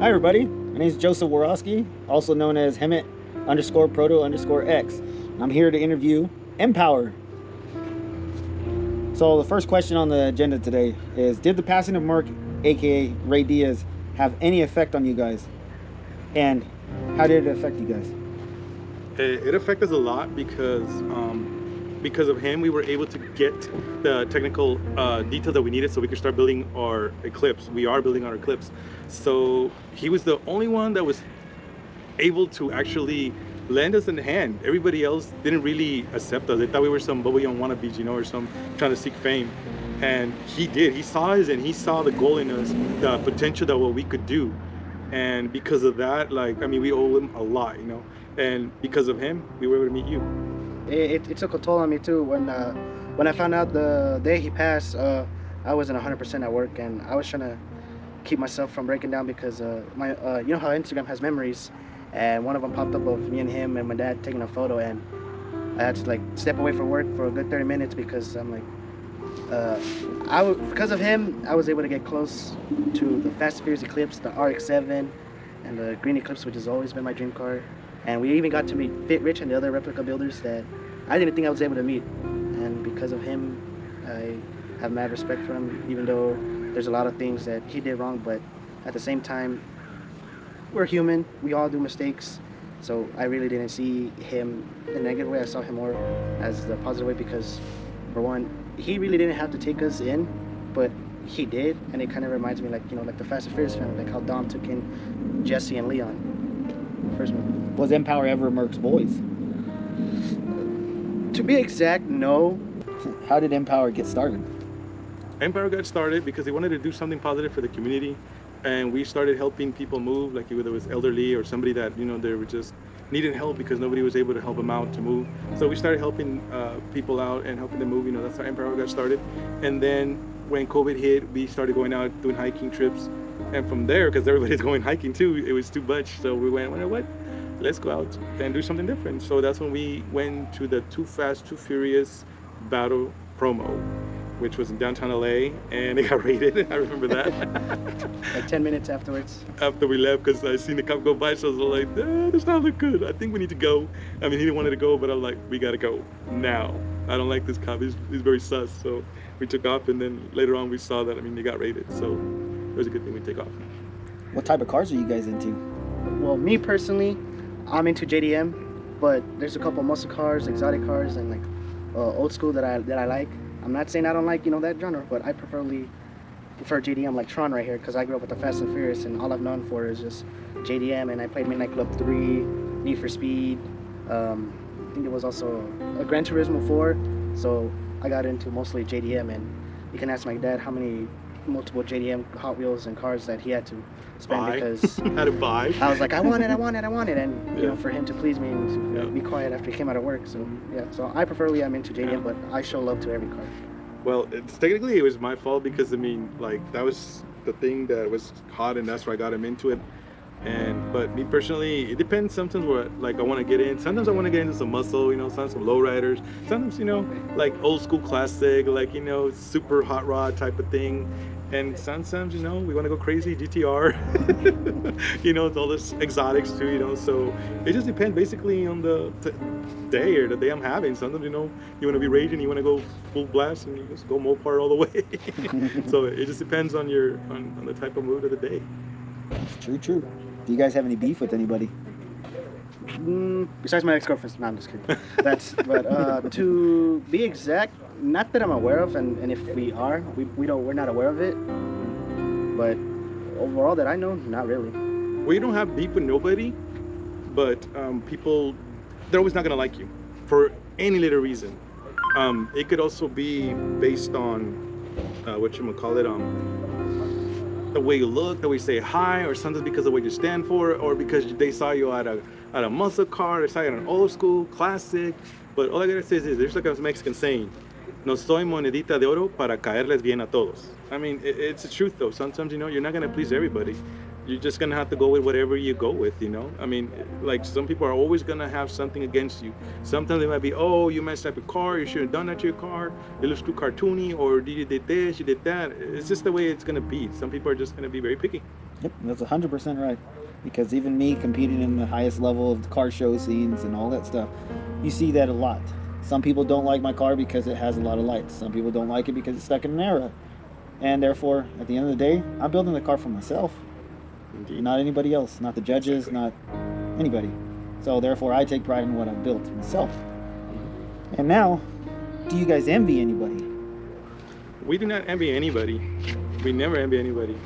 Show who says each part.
Speaker 1: Hi everybody, my name is Joseph Worowski, also known as Hemet_Proto_X. I'm here to interview Mpower. So the first question on the agenda today is, did the passing of Mark, aka Ray Diaz, have any effect on you guys? And how did it affect you guys?
Speaker 2: It affected us a lot because of him, we were able to get the technical details that we needed so we could start building our Eclipse. We are building our Eclipse. So he was the only one that was able to actually lend us a hand. Everybody else didn't really accept us. They thought we were some Bobby on wannabes, or some trying to seek fame. And he did. He saw us and he saw the goal in us, the potential that what we could do. And because of that, we owe him a lot, And because of him, we were able to meet you.
Speaker 3: It took a toll on me too. When I found out the day he passed, I wasn't 100% at work, and I was trying to keep myself from breaking down because my you know how Instagram has memories, and one of them popped up of me and him and my dad taking a photo, and I had to step away from work for a good 30 minutes because I'm because of him, I was able to get close to the Fast and Furious Eclipse, the RX-7, and the Green Eclipse, which has always been my dream car. And we even got to meet Fit Rich and the other replica builders that I didn't think I was able to meet. And because of him, I have mad respect for him, even though there's a lot of things that he did wrong. But at the same time, we're human. We all do mistakes. So I really didn't see him in a negative way. I saw him more as the positive way because, for one, he really didn't have to take us in, but he did. And it kind of reminds me like the Fast and Furious family, like how Dom took in Jesse and Leon. First movie.
Speaker 1: Was Mpower ever Merc's boys?
Speaker 3: To be exact, no.
Speaker 1: How did Mpower get started?
Speaker 2: Mpower got started because they wanted to do something positive for the community, and we started helping people move, like whether it was elderly or somebody that they were just needing help because nobody was able to help them out to move. So we started helping people out and helping them move. That's how Mpower got started. And then when COVID hit, we started going out doing hiking trips, and from there, because everybody's going hiking too, it was too much. So we went, you know what? Let's go out and do something different. So that's when we went to the Too Fast, Too Furious battle promo, which was in downtown LA, and it got raided. I remember that.
Speaker 3: Like 10 minutes afterwards.
Speaker 2: After we left, because I seen the cop go by, so I was like, does not look good. I think we need to go. I mean, he didn't want to go, but I'm like, we gotta go now. I don't like this cop. He's very sus. So we took off, and then later on we saw that, they got raided. So it was a good thing we take off.
Speaker 1: What type of cars are you guys into?
Speaker 3: Well, me personally, I'm into JDM, but there's a couple muscle cars, exotic cars, and old school that I like. I'm not saying I don't like that genre, but I prefer JDM, like Tron right here, because I grew up with the Fast and Furious, and all I've known for is just JDM. And I played Midnight Club 3, Need for Speed. I think it was also a Gran Turismo 4. So I got into mostly JDM, and you can ask my dad how many multiple JDM Hot Wheels and cars that he had to spend because
Speaker 2: had to buy.
Speaker 3: I was like, I want it, and for him to please me and to be quiet after he came out of work. So so I preferably am into JDM, but I show love to every car.
Speaker 2: Well, technically it was my fault because that was the thing that was hot, and that's why I got him into it. But me personally, it depends. Sometimes where I want to get in. Sometimes I want to get into some muscle, sometimes some lowriders. Sometimes like old school classic, super hot rod type of thing. And sometimes we want to go crazy, GTR. It's all this exotics too. So it just depends basically on the day or the day I'm having. Sometimes you want to be raging, you want to go full blast, and you just go Mopar all the way. So it just depends on on the type of mood of the day.
Speaker 1: True. Do you guys have any beef with anybody?
Speaker 3: Besides my ex-girlfriend. No, I'm just kidding. But to be exact, not that I'm aware of, and if we are, we're not aware of it. But overall, that I know, not really.
Speaker 2: We don't have beef with nobody, but people, they're always not gonna like you for any little reason. It could also be based on the way you look, the way you say hi, or sometimes because of what you stand for, or because they saw you at a muscle car, they saw you at an old school classic. But all I gotta say is there's like a Mexican saying, no soy monedita de oro para caerles bien a todos. It's the truth though. Sometimes, you're not gonna please everybody. You're just gonna have to go with whatever you go with, some people are always gonna have something against you. Sometimes they might be, oh, you messed up your car, you should have done that to your car, it looks too cartoony, or you did this, you did that. It's just the way it's gonna be. Some people are just gonna be very picky.
Speaker 1: Yep, that's 100% right. Because even me competing in the highest level of the car show scenes and all that stuff, you see that a lot. Some people don't like my car because it has a lot of lights. Some people don't like it because it's stuck in an era. And therefore, at the end of the day, I'm building the car for myself,
Speaker 2: Indeed.
Speaker 1: not anybody else, not the judges,
Speaker 2: Exactly.
Speaker 1: not anybody. So therefore, I take pride in what I've built myself. And now, do you guys envy anybody?
Speaker 2: We do not envy anybody. We never envy anybody.